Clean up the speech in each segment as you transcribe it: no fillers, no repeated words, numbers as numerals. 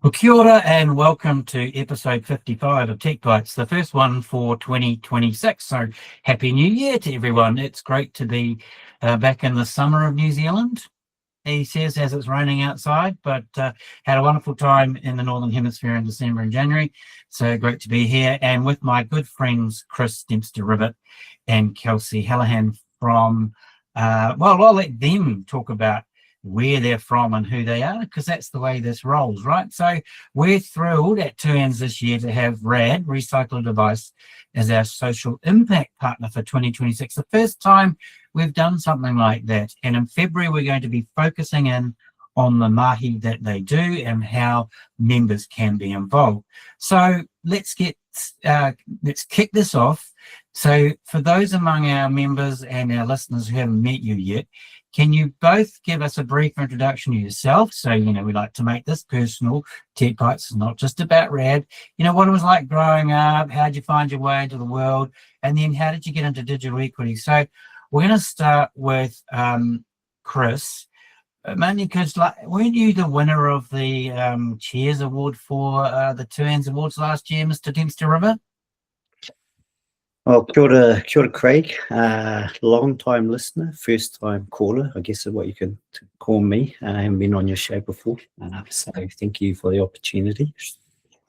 Well, kia ora and welcome to episode 55 of Tech Bytes, the first one for 2026. So happy new year to everyone. It's great to be back in the summer of New Zealand, he says, as it's raining outside, but had a wonderful time in the Northern Hemisphere in December and January. So great to be here and with my good friends, Kris, Dempster-Rivett and Kelsey Hallahan from, I'll let them talk about where they're from and who they are, because that's the way this rolls, right? So we're thrilled at 2Ns this year to have RAD, Recycle Device, as our social impact partner for 2026. The first time we've done something like that. And in February, we're going to be focusing in on the mahi that they do and how members can be involved. So let's kick this off. So for those among our members and our listeners who haven't met you yet, can you both give us a brief introduction to yourself? So, we like to make this personal. Tech Bytes is not just about RAD. What it was like growing up, how did you find your way into the world, and then how did you get into digital equity? So we're going to start with Kris, mainly because weren't you the winner of the Cheers Award for the 2Ns Awards last year, Mr. Dempster-Rivett? Well, kia ora, Craig. Long-time listener, first-time caller, I guess is what you can call me. I haven't been on your show before, so thank you for the opportunity.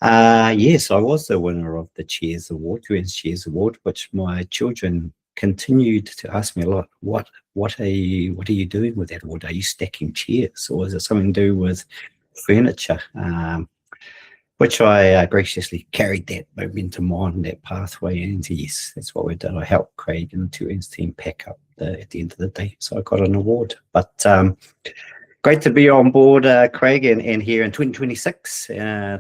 Yes, I was the winner of the Cheers Award, 2Ns Cheers Award, which my children continued to ask me a lot, what are you doing with that award? Are you stacking chairs, or is it something to do with furniture? Which I graciously carried that momentum on, that pathway, and yes, that's what we did. I helped Craig and the 2Ns team pack up at the end of the day, so I got an award. But great to be on board, Craig, and here in 2026,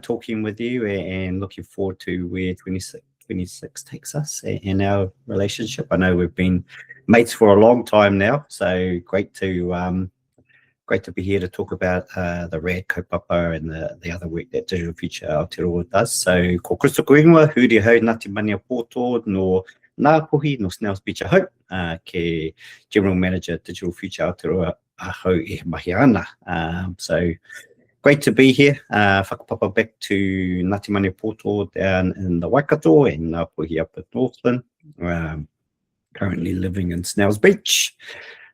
talking with you and looking forward to where 2026 takes us in our relationship. I know we've been mates for a long time now, so great to be here to talk about the RAD kaupapa and the other work that Digital Future Aotearoa does. So, ko Kris tōku ingoa, huri hau Ngāti Mania Pōtō no Ngāpuhi no Snails Beach Ahau, ke General Manager Digital Future Aotearoa Ahau e mahi ana. So, great to be here. Whakapapa back to Ngāti Mania Pōtō down in the Waikato and Ngāpuhi up at Northland. Currently living in Snails Beach.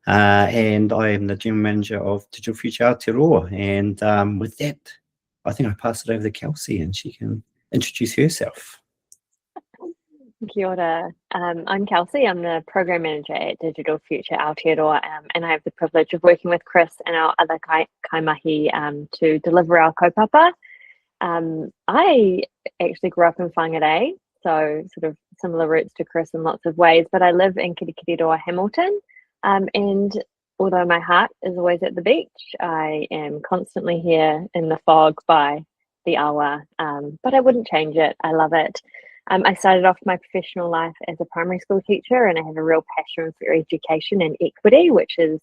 And I am the General Manager of Digital Future Aotearoa. And with that, I think I pass it over to Kelsey and she can introduce herself. Kia ora. I'm Kelsey. I'm the Program Manager at Digital Future Aotearoa, and I have the privilege of working with Kris and our other kaimahi to deliver our kaupapa. I actually grew up in Whangarei, so sort of similar roots to Kris in lots of ways, but I live in Kirikiriroa, Hamilton. And although my heart is always at the beach, I am constantly here in the fog by the hour, but I wouldn't change it. I love it. I started off my professional life as a primary school teacher, and I have a real passion for education and equity, which is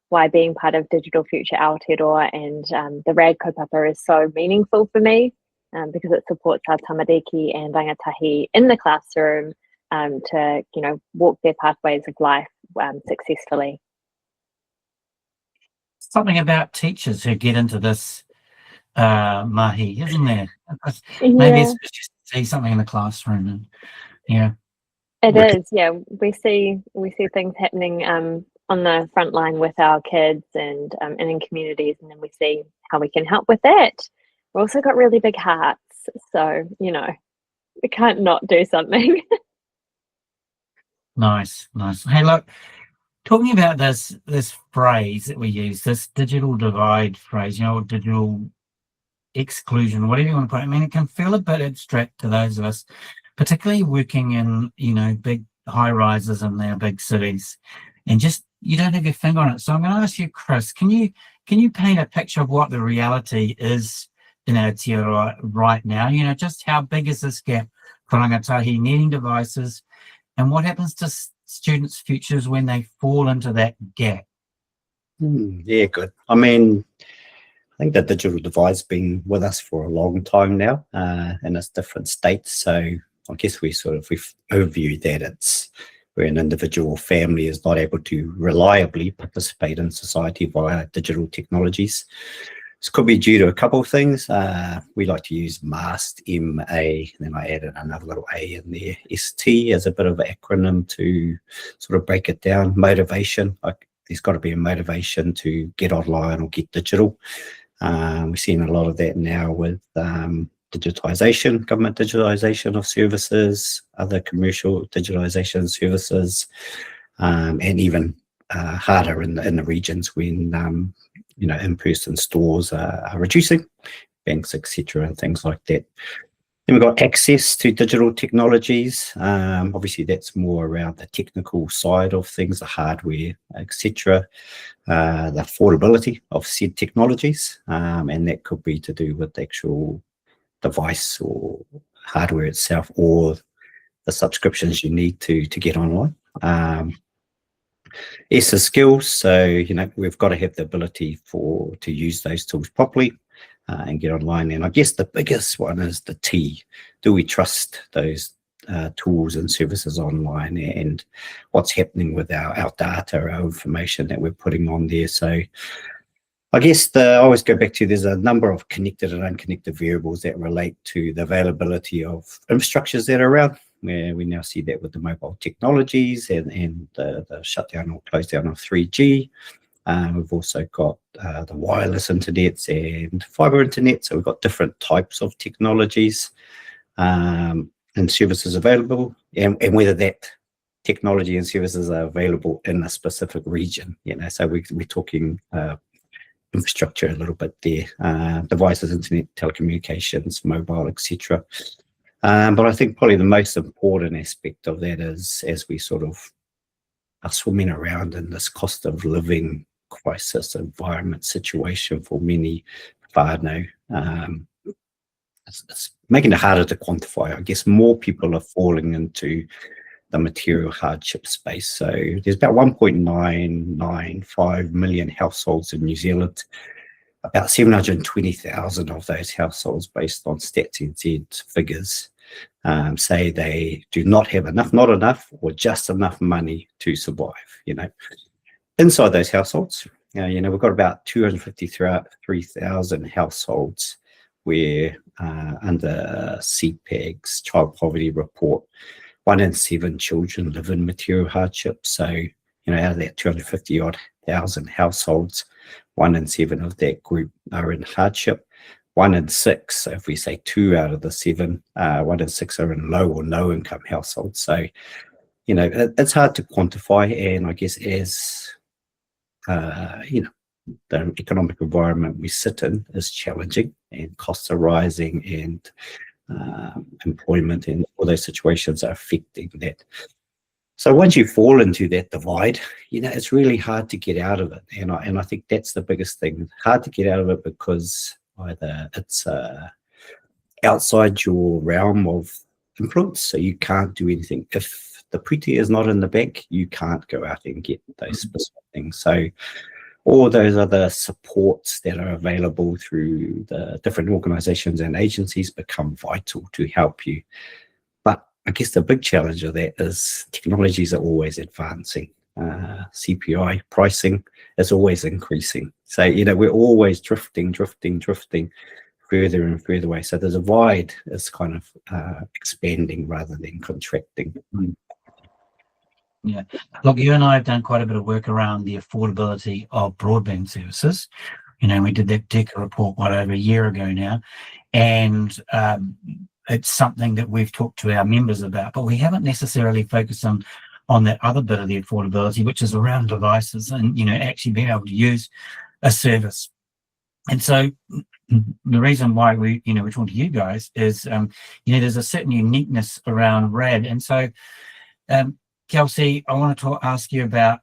why being part of Digital Future Aotearoa and the RAD kaupapa is so meaningful for me, because it supports our tamariki and rangatahi in the classroom to walk their pathways of life successfully. Something about teachers who get into this mahi, isn't there? Yeah. Maybe it's just to see something in the classroom. And, yeah. It is, yeah. We see things happening on the front line with our kids and in communities, and then we see how we can help with that. We've also got really big hearts, so we can't not do something. Nice. Hey, look, talking about this phrase that we use, this digital divide phrase, digital exclusion, whatever you want to put it. I mean, it can feel a bit abstract to those of us, particularly working in, big high rises in their big cities, and just you don't have your finger on it. So I'm going to ask you, Kris, can you paint a picture of what the reality is in Aotearoa right now? Just how big is this gap for rangatahi needing devices? And what happens to students' futures when they fall into that gap? Yeah, good. I mean, I think the digital divide's been with us for a long time now, in its different states. So I guess we've overviewed that it's where an individual or family is not able to reliably participate in society via digital technologies. This could be due to a couple of things. We like to use MAST, MA, and then I added another little A in there, ST, as a bit of an acronym to sort of break it down. Motivation, there's got to be a motivation to get online or get digital. We're seeing a lot of that now with digitization, government digitization of services, other commercial digitization services, and even harder in the regions when in-person stores are reducing, banks, etc., and things like that. Then we've got access to digital technologies. Obviously, that's more around the technical side of things, the hardware, etc., the affordability of said technologies, and that could be to do with the actual device or hardware itself, or the subscriptions you need to get online. S is skills, so we've got to have the ability to use those tools properly and get online. And I guess the biggest one is the T. Do we trust those tools and services online, and what's happening with our data, our information that we're putting on there? So I guess I always go back to, there's a number of connected and unconnected variables that relate to the availability of infrastructures that are around, where we now see that with the mobile technologies and the shutdown or close down of 3G. We've also got the wireless internets and fiber internet. So we've got different types of technologies and services available, and whether that technology and services are available in a specific region. So we're talking infrastructure a little bit there, devices, internet, telecommunications, mobile, etc. But I think probably the most important aspect of that is, as we sort of are swimming around in this cost of living crisis environment situation for many whānau, it's making it harder to quantify. I guess more people are falling into the material hardship space. So there's about 1.995 million households in New Zealand. About 720,000 of those households, based on Stats NZ figures, say they do not have enough, not enough, or just enough money to survive. Inside those households, we've got about 253,000 households where under CPAG's child poverty report, 1 in 7 children live in material hardship. So, out of that 250,000 households, 1 in 7 of that group are in hardship. 1 in 6, so if we say 2 out of the 7, 1 in 6 are in low or no income households. So, it's hard to quantify. And I guess as, the economic environment we sit in is challenging, and costs are rising, and employment and all those situations are affecting that. So once you fall into that divide, it's really hard to get out of it. And I think that's the biggest thing. Hard to get out of it because either it's outside your realm of influence, so you can't do anything. If the pretty is not in the bank, you can't go out and get those specific things. So all those other supports that are available through the different organizations and agencies become vital to help you. But I guess the big challenge of that is technologies are always advancing. CPI pricing is always increasing. So, we're always drifting further and further away. So the divide is kind of expanding rather than contracting. Yeah, look, you and I have done quite a bit of work around the affordability of broadband services. We did that DECA report over a year ago now, and it's something that we've talked to our members about, but we haven't necessarily focused on that other bit of the affordability, which is around devices and, actually being able to use a service. And so the reason why we're talking to you guys is, there's a certain uniqueness around RAD. And so, Kelsey, I want to ask you about,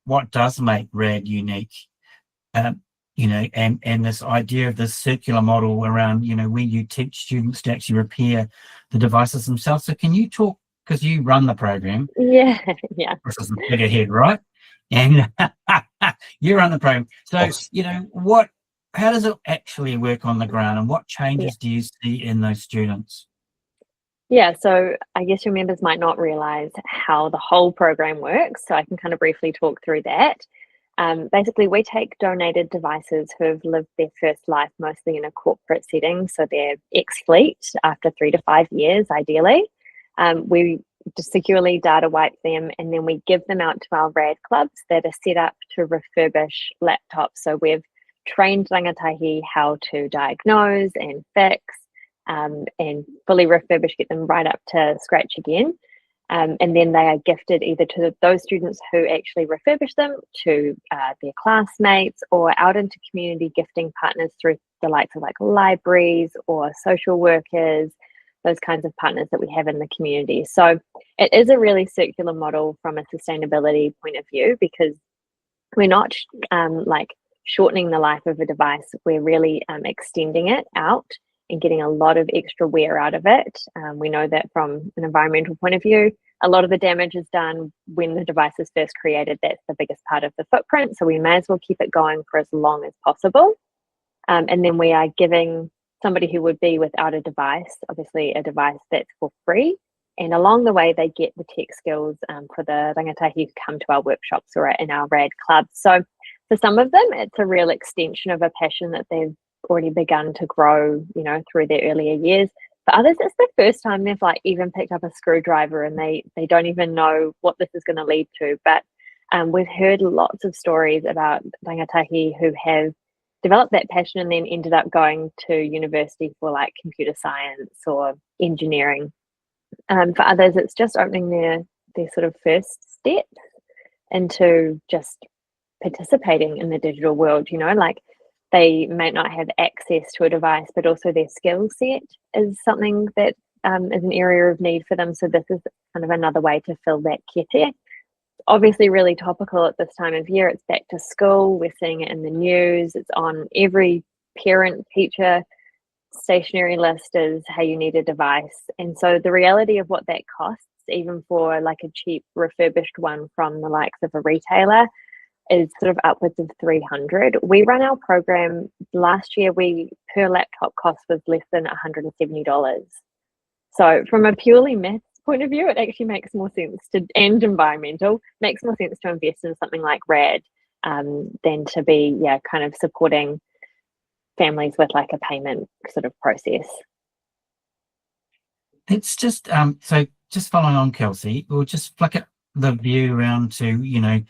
what does make RAD unique, and this idea of this circular model around, where you teach students to actually repair the devices themselves. So can you talk, because you run the program. Yeah. This is the figurehead, right? And you run the program. So, how does it actually work on the ground, and what changes do you see in those students? Yeah, so I guess your members might not realise how the whole program works, so I can kind of briefly talk through that. Basically, we take donated devices who have lived their first life mostly in a corporate setting, so they're ex-fleet after 3 to 5 years, ideally. We just securely data wipe them, and then we give them out to our RAD clubs that are set up to refurbish laptops. So we've trained rangatahi how to diagnose and fix and fully refurbish, get them right up to scratch again. And then they are gifted either to those students who actually refurbish them, to their classmates, or out into community gifting partners through the likes of like libraries or social workers, those kinds of partners that we have in the community. So it is a really circular model from a sustainability point of view, because we're not like shortening the life of a device, we're really extending it out and getting a lot of extra wear out of it. We know that from an environmental point of view, a lot of the damage is done when the device is first created. That's the biggest part of the footprint. So we may as well keep it going for as long as possible. And then we are giving somebody who would be without a device, obviously a device that's for free. And along the way, they get the tech skills for the rangatahi who come to our workshops or in our RAD clubs. So for some of them, it's a real extension of a passion that they've already begun to grow, you know, through their earlier years. For others, it's the first time they've like even picked up a screwdriver and they don't even know what this is going to lead to. But we've heard lots of stories about rangatahi who have developed that passion and then ended up going to university for like computer science or engineering. For others, it's just opening their sort of first step into just participating in the digital world, you know, like they may not have access to a device, but also their skill set is something that is an area of need for them. So this is kind of another way to fill that kete. Obviously really topical at this time of year. It's back to school. We're seeing it in the news. It's on every parent teacher stationery list is, hey, you need a device. And so the reality of what that costs, even for like a cheap refurbished one from the likes of a retailer, is sort of upwards of $300. We run our program last year, per laptop cost was less than $170. So from a purely maths point of view, it actually makes more sense and environmental, makes more sense to invest in something like RAD than to be, kind of supporting families with like a payment sort of process. It's just, so just following on, Kelsey, we'll just flick it the view around to,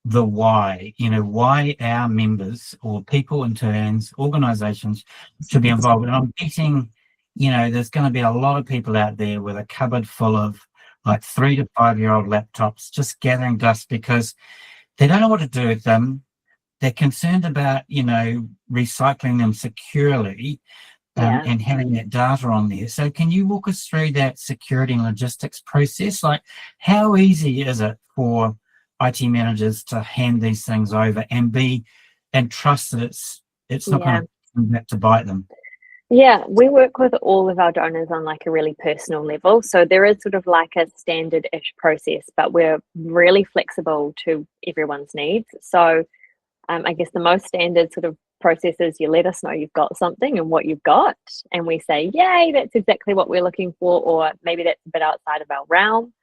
the why, why our members or people, interns, organizations should be involved. And I'm betting, there's going to be a lot of people out there with a cupboard full of like 3 to 5 year old laptops just gathering dust because they don't know what to do with them. They're concerned about, recycling them securely and having that data on there. So can you walk us through that security and logistics process? Like, how easy is it for IT managers to hand these things over and trust that it's not going to come back to bite them? Yeah, we work with all of our donors on like a really personal level. So there is sort of like a standard-ish process, but we're really flexible to everyone's needs. So I guess the most standard sort of process is you let us know you've got something and what you've got, and we say, yay, that's exactly what we're looking for, or maybe that's a bit outside of our realm.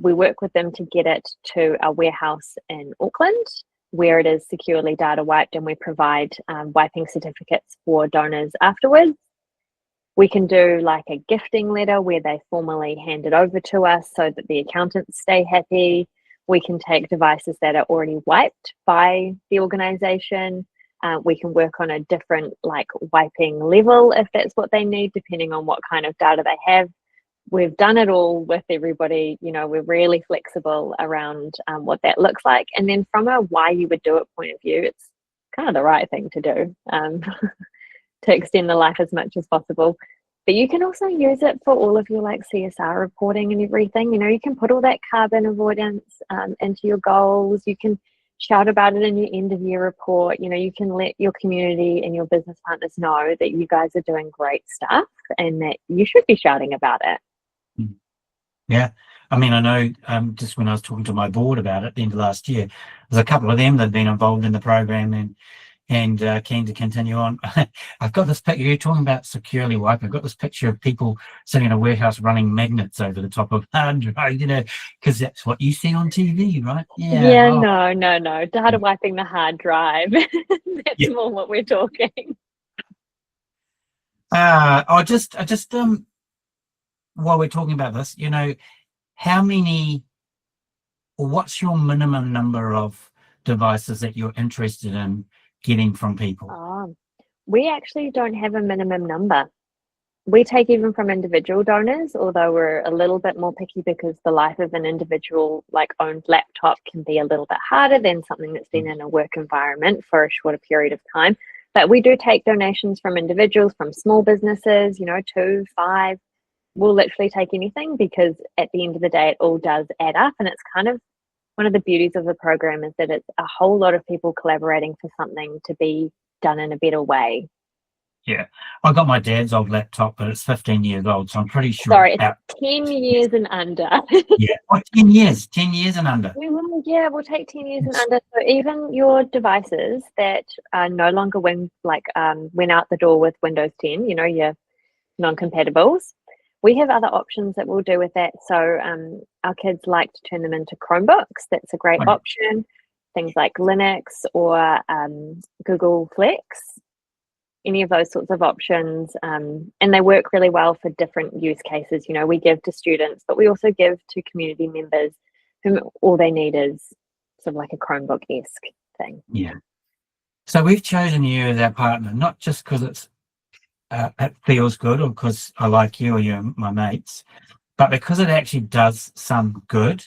We work with them to get it to a warehouse in Auckland where it is securely data wiped, and we provide wiping certificates for donors afterwards. We can do like a gifting letter where they formally hand it over to us so that the accountants stay happy. We can take devices that are already wiped by the organization. We can work on a different like wiping level if that's what they need, depending on what kind of data they have. We've done it all with everybody. We're really flexible around what that looks like. And then from a why you would do it point of view, it's kind of the right thing to do to extend the life as much as possible. But you can also use it for all of your like CSR reporting and everything. You can put all that carbon avoidance into your goals. You can shout about it in your end of year report. You can let your community and your business partners know that you guys are doing great stuff and that you should be shouting about it. Yeah. I mean, I know just when I was talking to my board about it at the end of last year, there's a couple of them that have been involved in the program and, and keen to continue on. I've got this picture, you're talking about securely wipe. I've got this picture of people sitting in a warehouse running magnets over the top of hard drive, because that's what you see on TV, right? Yeah, Oh, no. Data wiping the hard drive. That's yeah. more what we're talking. I just while we're talking about this, how many, or what's your minimum number of devices that you're interested in getting from people? We actually don't have a minimum number. We take even from individual donors, although we're a little bit more picky because the life of an individual owned laptop can be a little bit harder than something that's been in a work environment for a shorter period of time. But we do take donations from individuals, from small businesses, 2, 5. We'll literally take anything, because at the end of the day, it all does add up. And it's kind of one of the beauties of the program, is that it's a whole lot of people collaborating for something to be done in a better way. Yeah, I got my dad's old laptop, but it's 15 years old, so I'm pretty sure. Sorry, it's 10 years and under. Yeah, 10 years and under. We'll take 10 years and under. So even your devices that are no longer went out the door with Windows 10, your non-compatibles, we have other options that we'll do with that. So our kids like to turn them into Chromebooks. That's a great option. Things like Linux or Google Flex, any of those sorts of options. And they work really well for different use cases. We give to students, but we also give to community members whom all they need is sort of like a Chromebook-esque thing. Yeah. So we've chosen you as our partner, not just because it feels good or because I like you or you're my mates, but because it actually does some good.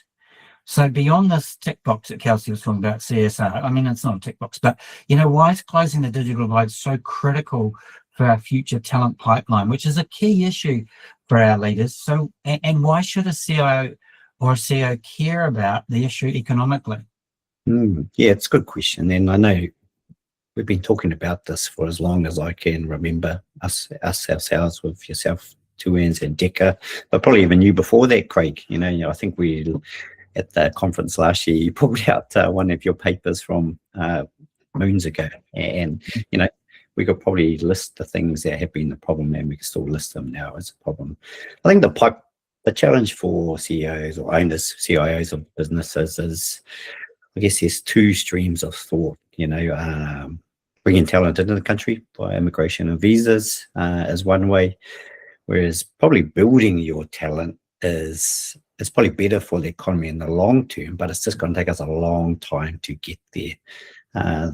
So beyond this tick box that Kelsey was talking about, CSR, I mean, it's not a tick box, but why is closing the digital divide so critical for our future talent pipeline, which is a key issue for our leaders? So, and why should a CIO or a CEO care about the issue economically? Yeah, it's a good question. And I know we've been talking about this for as long as I can remember, us ourselves, with yourself, Tuans and Deca, but probably even you before that, Craig. I think we, at the conference last year, you pulled out one of your papers from moons ago, and we could probably list the things that have been the problem, and we can still list them now as a problem. I think the challenge for CEOs or owners, CIOs of businesses is, I guess there's two streams of thought. Bringing talent into the country by immigration and visas is one way, whereas probably building your talent is probably better for the economy in the long term, but it's just going to take us a long time to get there.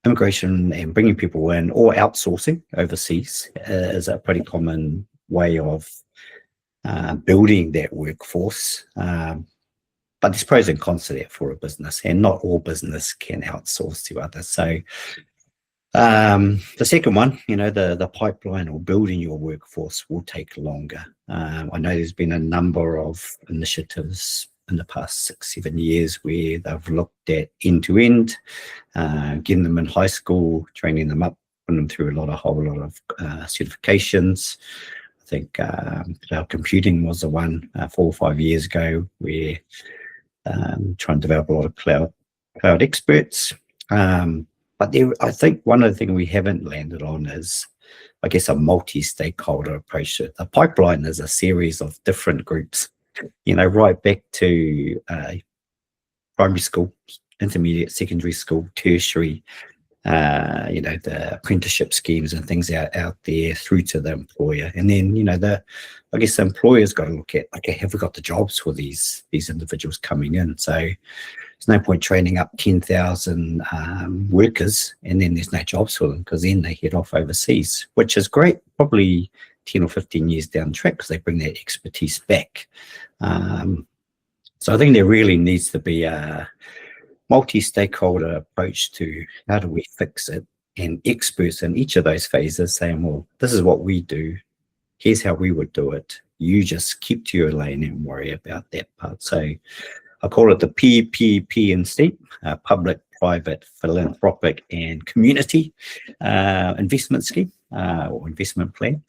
Immigration and bringing people in, or outsourcing overseas, is a pretty common way of building that workforce. But there's pros and cons to that for a business, and not all business can outsource to others. So the second one, the pipeline or building your workforce will take longer. I know there's been a number of initiatives in the past 6-7 years where they've looked at end-to-end, getting them in high school, training them up, putting them through a whole lot of certifications. I think cloud computing was the one 4 or 5 years ago, where trying to develop a lot of cloud experts. But I think one of the things we haven't landed on is, I guess, a multi-stakeholder approach. The pipeline is a series of different groups, right back to primary school, intermediate, secondary school, tertiary, the apprenticeship schemes and things out there through to the employer. And then, I guess the employer's got to look at, okay, have we got the jobs for these individuals coming in? So there's no point training up 10,000 workers and then there's no jobs for them, because then they head off overseas, which is great, probably 10 or 15 years down the track, because they bring that expertise back. So I think there really needs to be a multi-stakeholder approach to how do we fix it, and experts in each of those phases saying, well, this is what we do, here's how we would do it, you just keep to your lane and worry about that part. So I call it the PPP and STEEP, public, private, philanthropic and community investment scheme or investment plan,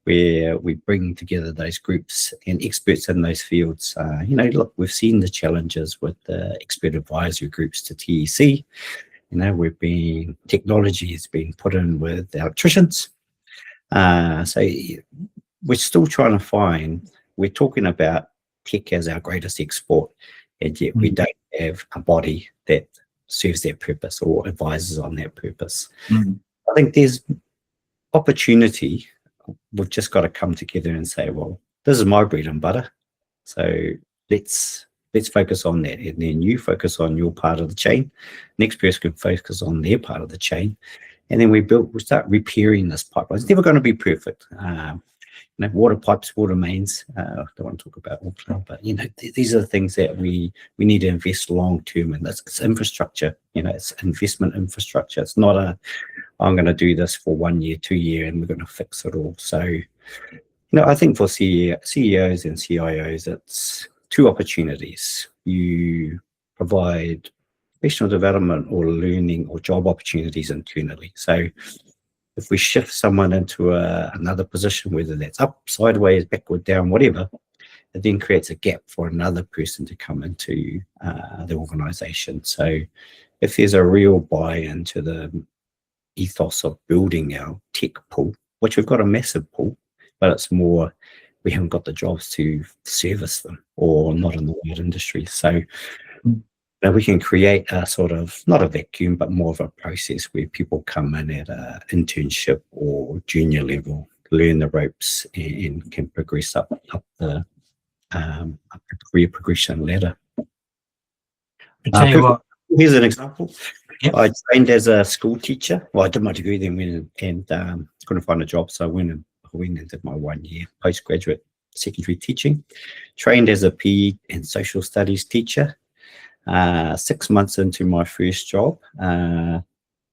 where we bring together those groups and experts in those fields. Look, we've seen the challenges with the expert advisory groups to TEC, Technology has been put in with electricians. So we're still trying to find, we're talking about tech as our greatest export, and yet we don't have a body that serves that purpose or advises on that purpose. I think there's opportunity. We've just got to come together and say, well, this is my bread and butter, so let's focus on that, and then you focus on your part of the chain, next person can focus on their part of the chain, and then we start repairing this pipeline. It's never going to be perfect. Water pipes, water mains, I don't want to talk about all that, but these are the things that we need to invest long term in. It's infrastructure, it's investment infrastructure. It's not I'm going to do this for 1 year, 2 year, and we're going to fix it all. So I think for CEOs and CIOs, it's two opportunities. You provide professional development or learning or job opportunities internally. So if we shift someone into another position, whether that's up, sideways, backward, down, whatever, it then creates a gap for another person to come into the organization. So if there's a real buy-in to the ethos of building our tech pool, which we've got a massive pool, but it's more we haven't got the jobs to service them, or not in the right industry. So we can create a sort of, not a vacuum, but more of a process where people come in at an internship or junior level, learn the ropes, and can progress up the career progression ladder. I tell you what. Here's an example. Yep. I trained as a school teacher. Well, I did my degree, then went and couldn't find a job, so I went and did my 1 year postgraduate secondary teaching. Trained as a PE and social studies teacher. 6 months into my first job, there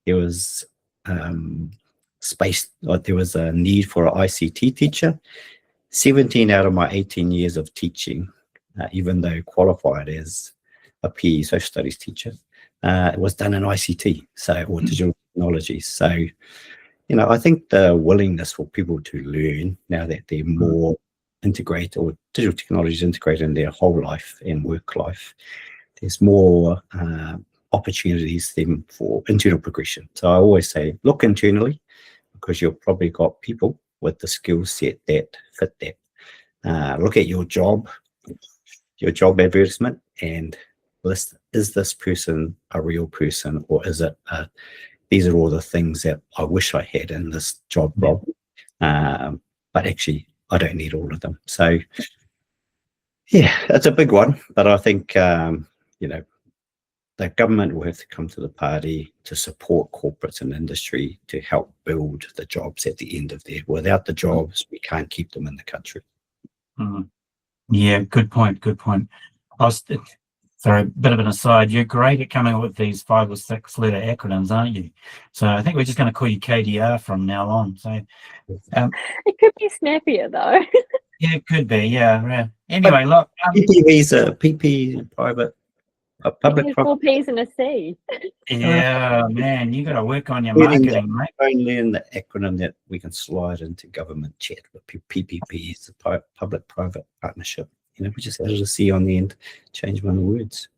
was there was a need for an ICT teacher. 17 out of my 18 years of teaching, even though qualified as a PE social studies teacher, it was done in ICT, or digital technologies. So, I think the willingness for people to learn now that they're more integrated, or digital technologies integrated in their whole life and work life, there's more opportunities then for internal progression. So I always say, look internally, because you've probably got people with the skill set that fit that. Look at your job advertisement, and list, is this person a real person, or is it these are all the things that I wish I had in this job role, but actually I don't need all of them. So yeah, it's a big one, but I think the government will have to come to the party to support corporates and industry to help build the jobs at the end of there. Without the jobs, we can't keep them in the country. Yeah, good point. Sorry, a bit of an aside. You're great at coming up with these 5 or 6 letter acronyms, aren't you? So I think we're just going to call you KDR from now on. So it could be snappier though. Yeah, it could be. Yeah. Anyway, look. PPV's a PP private. A public 4 P's and a C. Yeah, man, you got to work on your marketing, mate. Only in the acronym that we can slide into government chat. But PPP is a public-private partnership. We just added a C on the end, change one of the words.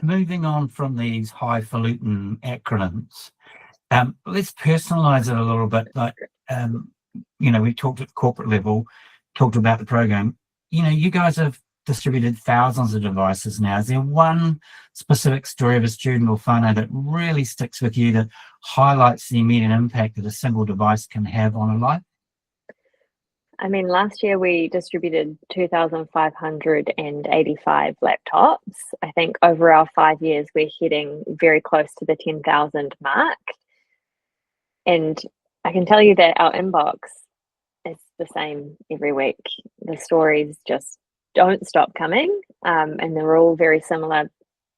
Moving on from these highfalutin acronyms, let's personalize it a little bit. Like, we talked at the corporate level, talked about the program. You guys have distributed thousands of devices now. Is there one specific story of a student or whānau that really sticks with you, that highlights the immediate impact that a single device can have on a life? I mean, last year we distributed 2,585 laptops. I think over our 5 years, we're heading very close to the 10,000 mark. And I can tell you that our inbox is the same every week. The stories just don't stop coming, and they're all very similar,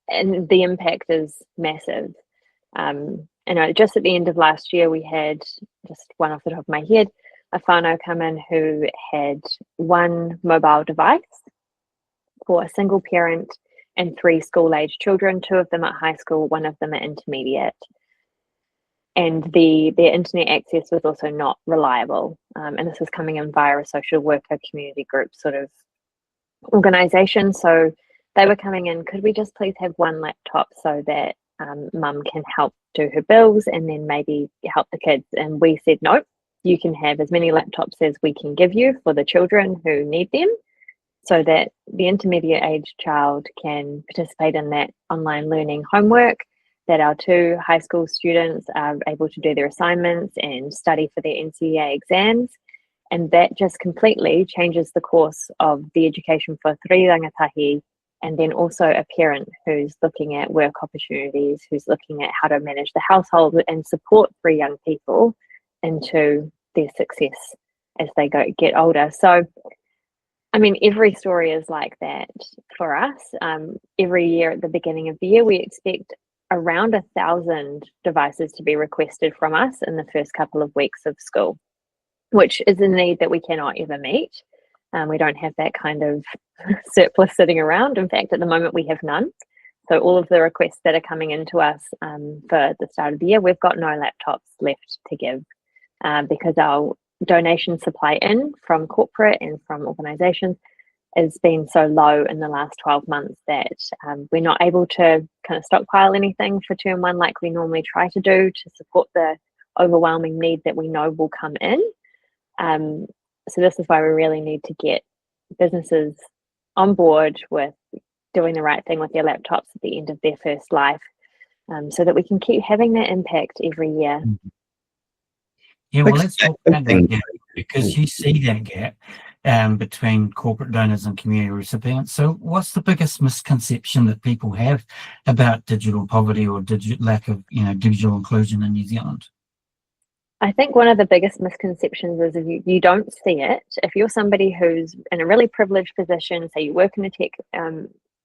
and the impact is massive. And just at the end of last year, we had, just one off the top of my head, a whānau come in who had 1 mobile device for a single parent and 3 school-age children, 2 of them at high school, 1 of them at intermediate. And their internet access was also not reliable. And this was coming in via a social worker community group sort of organisation. So they were coming in, could we just please have 1 laptop so that mum can help do her bills and then maybe help the kids. And we said, no, you can have as many laptops as we can give you for the children who need them, so that the intermediate age child can participate in that online learning homework, that our 2 high school students are able to do their assignments and study for their NCEA exams. And that just completely changes the course of the education for 3 rangatahi, and then also a parent who's looking at work opportunities, who's looking at how to manage the household and support 3 young people into their success as they get older. So, I mean, every story is like that for us. Every year at the beginning of the year, we expect around 1,000 devices to be requested from us in the first couple of weeks of school, which is a need that we cannot ever meet. We don't have that kind of surplus sitting around. In fact, at the moment, we have none. So all of the requests that are coming into us for the start of the year, we've got no laptops left to give because our donation supply in from corporate and from organisations has been so low in the last 12 months that we're not able to kind of stockpile anything for term 1 like we normally try to do to support the overwhelming need that we know will come in. So this is why we really need to get businesses on board with doing the right thing with their laptops at the end of their first life, so that we can keep having that impact every year. Yeah, well, let's talk about that gap, because you see that gap between corporate donors and community recipients. So what's the biggest misconception that people have about digital poverty or lack of digital inclusion in New Zealand? I think one of the biggest misconceptions is if you don't see it. If you're somebody who's in a really privileged position, say you work in a tech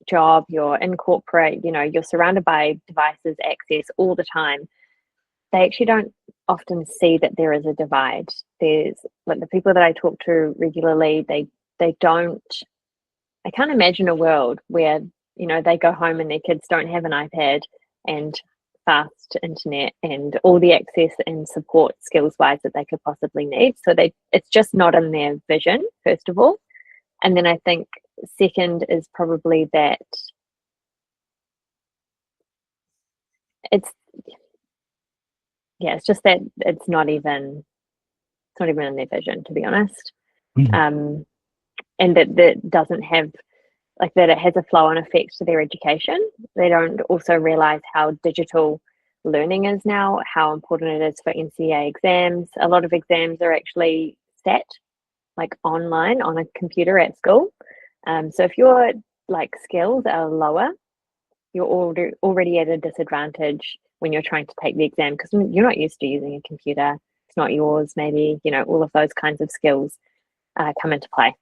job, you're in corporate, you're surrounded by devices, access all the time, they actually don't often see that there is a divide. There's like the people that I talk to regularly, they can't imagine a world where they go home and their kids don't have an iPad and fast internet and all the access and support skills wise that they could possibly need. So it's just not in their vision, first of all. And then I think second is probably that it's just that it's not even in their vision, to be honest. And that doesn't have that it has a flow-on effect to their education. They don't also realize how digital learning is now, how important it is for NCEA exams. A lot of exams are actually sat online on a computer at school. So if your skills are lower, you're already at a disadvantage when you're trying to take the exam, because you're not used to using a computer. It's not yours, maybe, all of those kinds of skills come into play.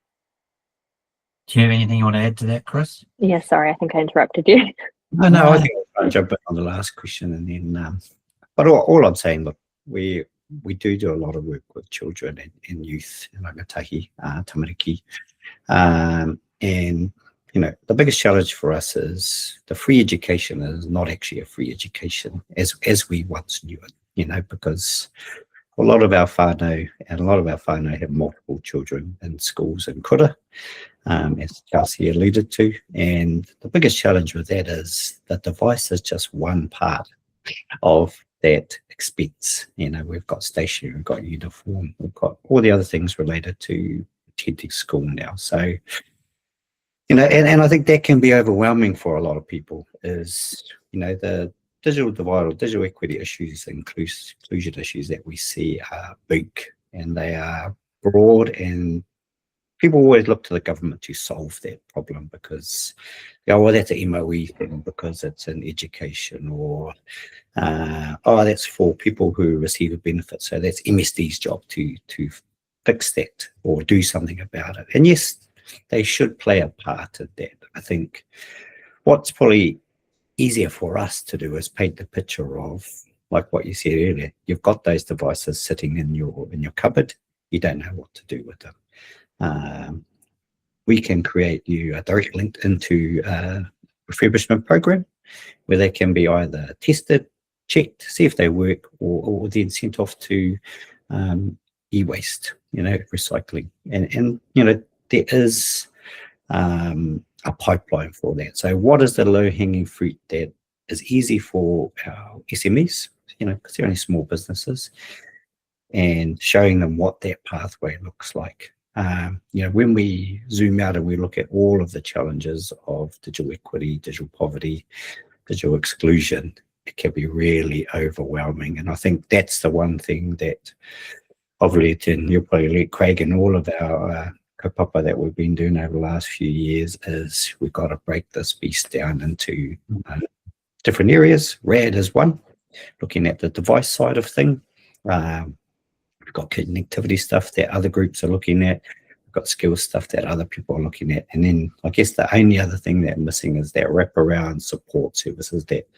Do you have anything you want to add to that, Kris? Yeah, sorry, I think I interrupted you. No, I think I'll jump in on the last question, and then, but all I'm saying, look, we do a lot of work with children and youth in rangatahi, tamariki, and the biggest challenge for us is the free education is not actually a free education as we once knew it, because a lot of our whānau have multiple children in schools in kura, as Kelsey alluded to. And the biggest challenge with that is the device is just one part of that expense. We've got stationery, we've got uniform, we've got all the other things related to attending school now. So, and I think that can be overwhelming for a lot of people is, the digital divide or digital equity issues, inclusion issues that we see are big, and they are broad, and people always look to the government to solve that problem because, that's an MOE thing because it's in education, or, that's for people who receive a benefit. So that's MSD's job to fix that or do something about it. And yes, they should play a part in that. I think what's probably easier for us to do is paint the picture of, like what you said earlier, you've got those devices sitting in your cupboard, you don't know what to do with them. We can create you a direct link into a refurbishment program where they can be either tested, checked, see if they work, or then sent off to e-waste, recycling. And there is a pipeline for that. So what is the low-hanging fruit that is easy for our SMEs, because they're only small businesses, and showing them what that pathway looks like. When we zoom out and we look at all of the challenges of digital equity, digital poverty, digital exclusion, it can be really overwhelming. And I think that's the one thing that I've let in, you'll probably let Craig and all of our kaupapa that we've been doing over the last few years, is we've got to break this beast down into different areas. RAD is one, looking at the device side of thing. We've got connectivity stuff that other groups are looking at. We've got skills stuff that other people are looking at. And then I guess the only other thing that's missing is that wraparound support services that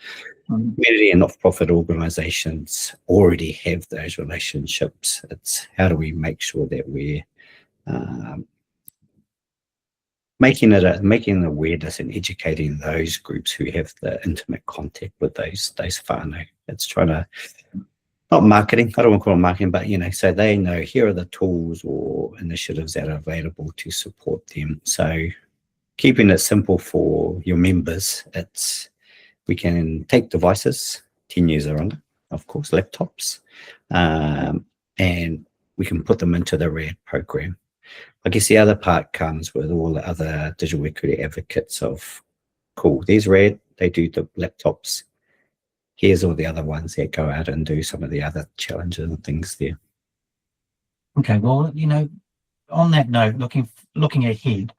community and not-for-profit organisations already have those relationships. It's how do we make sure that we're making an awareness and educating those groups who have the intimate contact with those whānau. It's trying to, not marketing, I don't want to call it marketing, but so they know here are the tools or initiatives that are available to support them. So keeping it simple for your members, we can take devices, 10 years or under, of course, laptops, and we can put them into the RAD program. I guess the other part comes with all the other digital equity advocates of, cool, there's RAD, they do the laptops. Here's all the other ones that go out and do some of the other challenges and things there. Okay, well, on that note, looking ahead,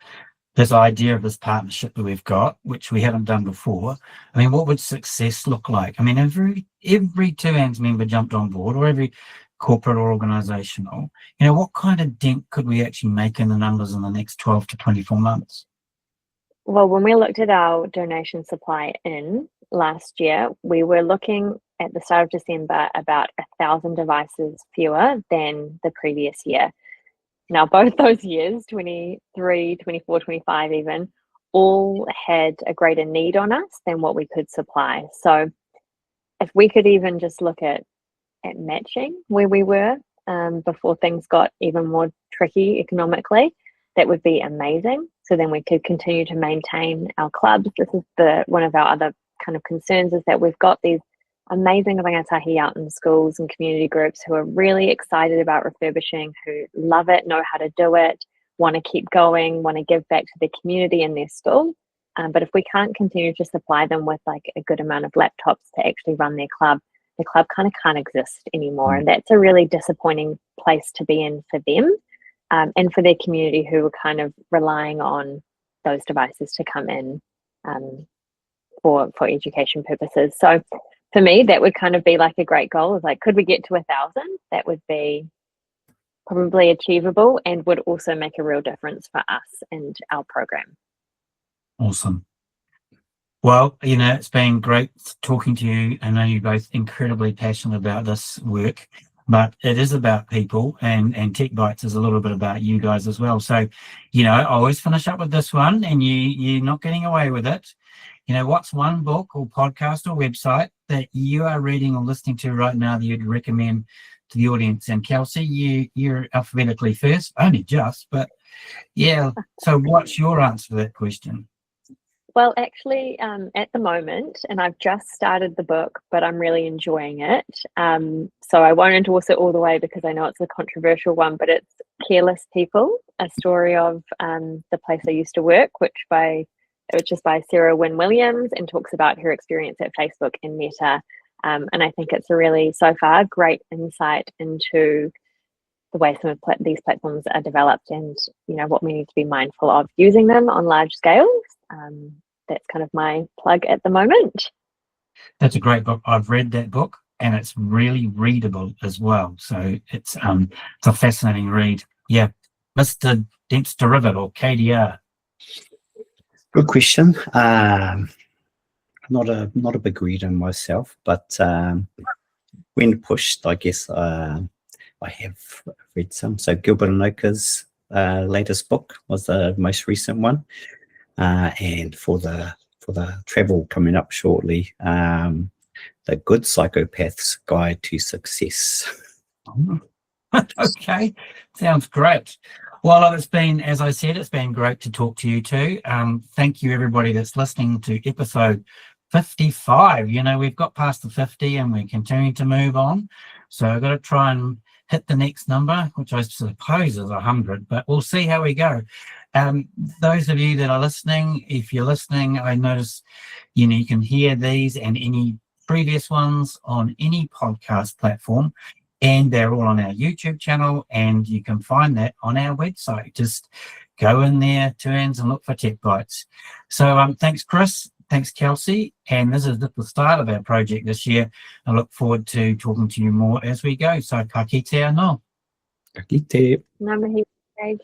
this idea of this partnership that we've got, which we haven't done before, I mean, what would success look like? I mean, every 2ANZ member jumped on board, or every corporate or organisational, what kind of dent could we actually make in the numbers in the next 12 to 24 months? Well, when we looked at our donation supply in last year, we were looking at the start of December about 1,000 devices fewer than the previous year. Now, both those years, 23, 24, 25 even, all had a greater need on us than what we could supply. So if we could even just look at matching where we were before things got even more tricky economically, that would be amazing. So then we could continue to maintain our clubs. This is one of our other kind of concerns, is that we've got these amazing rangatahi out in schools and community groups who are really excited about refurbishing, who love it, know how to do it, want to keep going, want to give back to the community in their school. But if we can't continue to supply them with like a good amount of laptops to actually run their club, the club kind of can't exist anymore. And that's a really disappointing place to be in for them, and for their community who are kind of relying on those devices to come in for education purposes. So for me, that would kind of be like a great goal, is like, could we get to 1,000? That would be probably achievable and would also make a real difference for us and our program. Awesome. Well, it's been great talking to you. I know you're both incredibly passionate about this work, but it is about people, and techbytes is a little bit about you guys as well. So, I always finish up with this one, and you're not getting away with it. What's one book or podcast or website that you are reading or listening to right now that you'd recommend to the audience? And Kelsey, you're alphabetically first, only just, but yeah. So what's your answer to that question? Well, actually, at the moment, and I've just started the book, but I'm really enjoying it. So I won't endorse it all the way because I know it's a controversial one, but it's Careless People, a story of the place I used to work, which is by Sarah Wynne Williams, and talks about her experience at Facebook and Meta. And I think it's a really, so far, great insight into the way some of these platforms are developed, and what we need to be mindful of using them on large scales. That's kind of my plug at the moment. That's a great book. I've read that book, and it's really readable as well. So it's a fascinating read. Yeah, Mr. Dempster-Rivett, or KDR. Good question. Not a big reader myself, but when pushed, I guess I have read some. So Gilbert and Oka's latest book was the most recent one, and for the travel coming up shortly, The Good Psychopath's Guide to Success. Okay, sounds great. Well, it's been, as I said, it's been great to talk to you two. Thank you, everybody that's listening to episode 55. We've got past the 50 and we're continuing to move on. So I've got to try and hit the next number, which I suppose is 100, but we'll see how we go. Those of you that are listening, if you're listening, I notice, you can hear these and any previous ones on any podcast platform, and they're all on our YouTube channel, and you can find that on our website. Just go in there, turns, and look for Tech Bytes. So thanks, Kris. Thanks, Kelsey. And this is the start of our project this year. I look forward to talking to you more as we go. So ka kite anō. Ka kite. Ngā mihi, Craig.